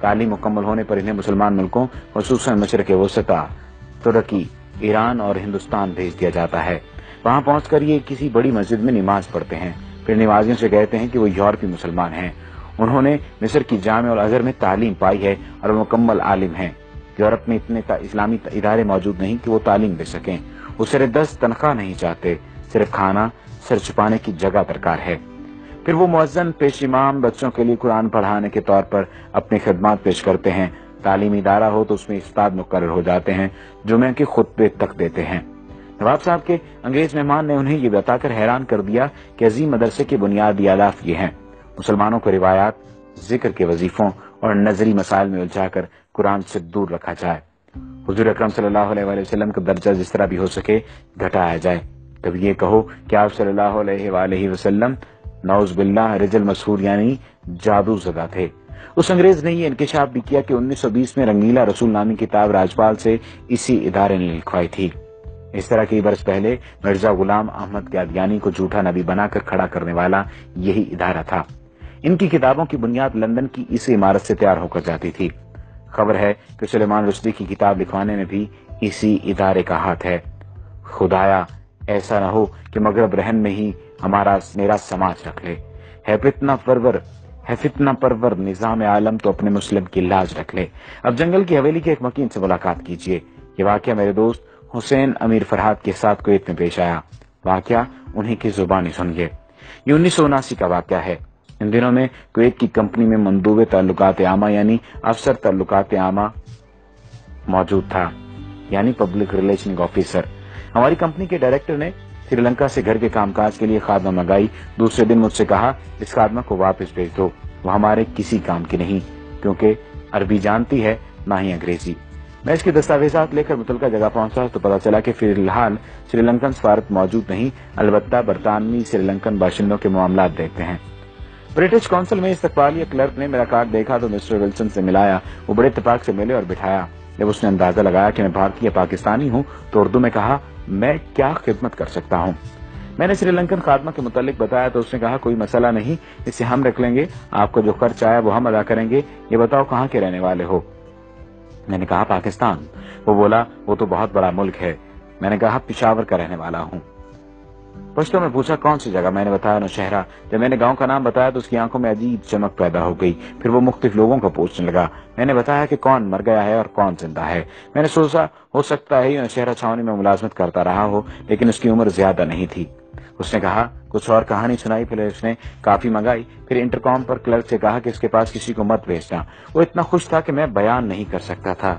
تعلیم مکمل ہونے پر انہیں مسلمان ملکوں خصوصاً مشرق وسطی، ترکی، ایران اور ہندوستان بھیج دیا جاتا ہے۔ وہاں پہنچ کر یہ کسی بڑی مسجد میں نماز پڑھتے ہیں، پھر نمازیوں سے کہتے ہیں کہ وہ یورپی مسلمان ہیں۔ انہوں نے مصر کی جامع الازہر میں تعلیم پائی ہے اور مکمل عالم ہیں۔ یورپ میں اتنے اسلامی ادارے موجود نہیں کہ وہ تعلیم دے سکیں۔ وہ سر دست تنخواہ نہیں چاہتے، صرف کھانا، سر چھپانے کی جگہ درکار ہے۔ پھر وہ مؤذن پیش امام بچوں کے لیے قرآن پڑھانے کے طور پر اپنی خدمات پیش کرتے ہیں۔ تعلیمی ادارہ ہو تو اس میں استاد مقرر ہو جاتے ہیں، جمعہ کے خطبے تک دیتے ہیں۔ نواب صاحب کے انگریز مہمان نے انہیں یہ بتا کر حیران کر دیا کہ عظیم مدرسے کے بنیادی اہداف یہ ہیں: مسلمانوں کو روایات، ذکر کے وظیفوں اور نظری مسائل میں الجھا کر قرآن سے دور رکھا جائے۔ حضور اکرم صلی اللہ علیہ وآلہ وسلم کا درجہ جس طرح بھی ہو سکے گھٹایا جائے۔ کبھی یہ کہو کہ آپ صلی اللہ علیہ وآلہ وسلم نعوذ باللہ رجل مسحور یعنی جادو زدہ تھے۔ اس انگریز نے یہ انکشاف بھی کیا کہ 1920 میں رنگیلا رسول نامی کتاب راجپال سے اسی ادارے نے لکھوائی تھی۔ اس طرح کئی برس پہلے مرزا غلام احمد قادیانی کو جھوٹا نبی بنا کر کھڑا کرنے والا یہی ادارہ تھا۔ ان کی کتابوں کی بنیاد لندن کی اسی عمارت سے تیار ہو کر جاتی تھی۔ خبر ہے کہ سلیمان رشدی کی کتاب لکھوانے میں بھی اسی ادارے کا ہاتھ ہے۔ خدایا ایسا نہ ہو کہ مغرب رہن میں ہی میرا سماج رکھ لے۔ ہے فتنہ پرور نظام عالم تو اپنے مسلم کی لاج رکھ لے۔ اب جنگل کی حویلی کے ایک مکین سے ملاقات کیجیے۔ یہ واقعہ میرے دوست حسین امیر فرحات کے ساتھ کویت میں پیش آیا۔ واقعہ انہی کی زبانی سنیے۔ یہ 1979 کا واقعہ ہے۔ ان دنوں میں کویت کی کمپنی میں مندوب تعلقات عامہ یعنی افسر تعلقات عامہ موجود تھا، یعنی پبلک ریلیشن آفیسر۔ ہماری کمپنی کے ڈائریکٹر نے سری لنکا سے گھر کے کام کاج کے لیے خادمہ منگائی۔ دوسرے دن مجھ سے کہا اس خادمہ کو واپس بھیج دو، وہ ہمارے کسی کام کی نہیں، کیونکہ عربی جانتی ہے نہ ہی انگریزی۔ میں اس کے دستاویزات لے کر متعلقہ جگہ پہنچا تو پتا چلا کہ فی الحال سری لنکن سفارت موجود نہیں، البتہ برطانوی سری لنکن باشندوں کے معاملات دیکھتے ہیں۔ برٹش کونسل میں استقبالیہ کلرک نے میرا کارڈ دیکھا تو مسٹر ولسن سے ملایا۔ وہ بڑے اتفاق سے ملے اور بٹھایا۔ جب اس نے اندازہ لگایا کہ میں بھارتی یا پاکستانی ہوں تو اردو میں کہا میں کیا خدمت کر سکتا ہوں۔ میں نے سری لنکن خادمہ کے متعلق بتایا تو اس نے کہا کوئی مسئلہ نہیں، اسے ہم رکھ لیں گے، آپ کو جو خرچ آیا وہ ہم ادا کریں گے۔ یہ بتاؤ کہاں کے رہنے والے ہو؟ میں نے کہا پاکستان۔ وہ بولا وہ تو بہت بڑا ملک ہے۔ میں نے کہا پشاور کا رہنے والا ہوں۔ پشتوں میں پوچھا کون سی جگہ؟ میں نے بتایا نوشہرہ۔ جب میں نے گاؤں کا نام بتایا تو اس کی آنکھوں میں عجیب چمک پیدا ہو گئی۔ پھر وہ مختلف لوگوں کو پوچھنے لگا۔ میں نے بتایا کہ کون مر گیا ہے اور کون زندہ ہے۔ میں نے سوچا ہو سکتا ہے نوشہرہ چھاؤنی میں ملازمت کرتا رہا ہو، لیکن اس کی عمر زیادہ نہیں تھی۔ اس نے کہا کچھ اور کہانی سنائی، پھر اس نے کافی منگائی، پھر انٹرکام پر کلرک سے کہا کہ اس کے پاس کسی کو مت بھیجنا۔ وہ اتنا خوش تھا کہ میں بیان نہیں کر سکتا تھا۔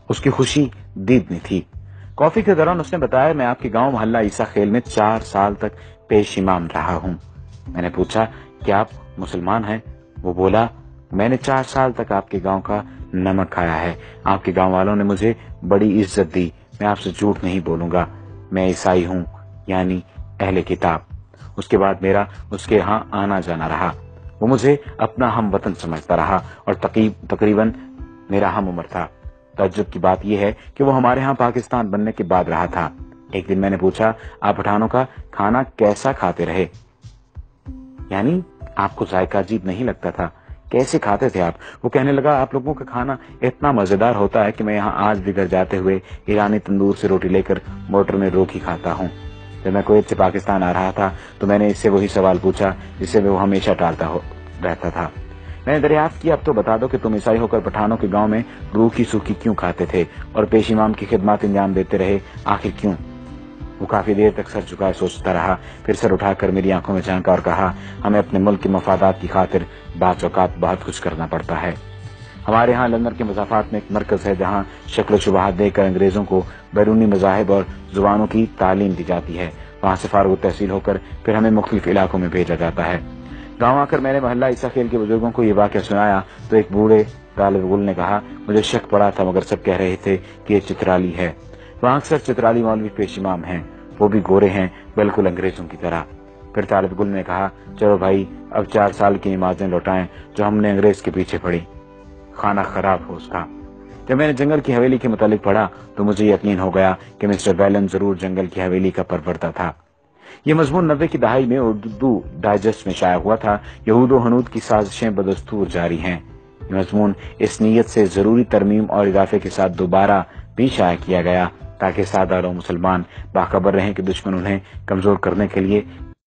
اس کی خوشی دیدنی تھی۔ کافی کے دوران اس نے بتایا میں آپ کے گاؤں محلہ عیسیٰ خیل میں 4 سال تک پیش امام رہا ہوں۔ میں نے پوچھا کیا آپ مسلمان ہیں؟ وہ بولا میں نے 4 سال تک آپ کے گاؤں کا نمک کھایا ہے۔ آپ کے گاؤں والوں نے مجھے بڑی عزت دی۔ میں آپ سے جھوٹ نہیں بولوں گا، میں عیسائی ہوں، یعنی اہل کتاب۔ اس کے بعد میرا اس کے ہاں آنا جانا رہا۔ وہ مجھے اپنا ہم وطن سمجھتا رہا اور تقریباً میرا ہم عمر تھا۔ تعجب کی بات یہ ہے کہ وہ ہمارے ہاں پاکستان بننے کے بعد رہا تھا۔ ایک دن میں نے پوچھا آپ پٹھانوں کا کھانا کیسا کھاتے رہے؟ یعنی آپ کو ذائقہ عجیب نہیں لگتا تھا؟ کیسے کھاتے تھے آپ؟ وہ کہنے لگا آپ لوگوں کا کھانا اتنا مزیدار ہوتا ہے کہ میں یہاں آج بھی گھر جاتے ہوئے ایرانی تندور سے روٹی لے کر موٹر میں روکی کھاتا ہوں۔ جب میں کویت سے پاکستان آ رہا تھا تو میں نے اس سے وہی سوال پوچھا جسے وہ ہمیشہ ٹالتا رہتا تھا۔ میں نے دریافت کیا اب تو بتا دو کہ تم عیسائی ہو کر پٹھانوں کے گاؤں میں روکھی سوکھی کیوں کھاتے تھے اور پیش امام کی خدمات انجام دیتے رہے، آخر کیوں؟ وہ کافی دیر تک سر جھکائے سوچتا رہا، پھر سر اٹھا کر میری آنکھوں میں جھانکا اور کہا ہمیں اپنے ملک کے مفادات کی خاطر بعض اوقات بہت کچھ کرنا پڑتا ہے۔ ہمارے ہاں لندن کے مضافات میں ایک مرکز ہے جہاں شکل و شبہات دے کر انگریزوں کو بیرونی مذاہب اور زبانوں کی تعلیم دی جاتی ہے۔ وہاں سے فارغ التحصیل ہو کر پھر ہمیں مختلف علاقوں میں بھیجا جاتا ہے۔ گاؤں آ کر میں نے محلہ عیسیٰ خیل کے بزرگوں کو یہ واقعہ سنایا تو ایک بوڑھے طالب علم نے کہا مجھے شک پڑا تھا مگر سب کہہ رہے تھے کہ یہ چترالی ہے۔ وہاں اکثر چترالی مولوی پیش امام ہیں، وہ بھی گورے ہیں بالکل انگریزوں کی طرح۔ پھر طالب علم نے کہا چلو بھائی اب 4 سال کی نمازیں لوٹائیں جو ہم نے انگریز کے پیچھے پڑھی، کھانا خراب ہو اس کا۔ جب میں نے جنگل کی حویلی کے متعلق پڑھا تو مجھے یقین ہو گیا کہ مسٹر بیلن ضرور جنگل کی حویلی کا پروردہ تھا۔ یہ مضمون 90 کی دہائی میں اردو ڈائجسٹ میں شائع ہوا تھا۔ یہود و ہنود کی سازشیں بدستور جاری ہیں۔ یہ مضمون اس نیت سے ضروری ترمیم اور اضافے کے ساتھ دوبارہ بھی شائع کیا گیا تاکہ سادہ لوگ مسلمان باخبر رہیں کہ دشمن انہیں کمزور کرنے کے لیے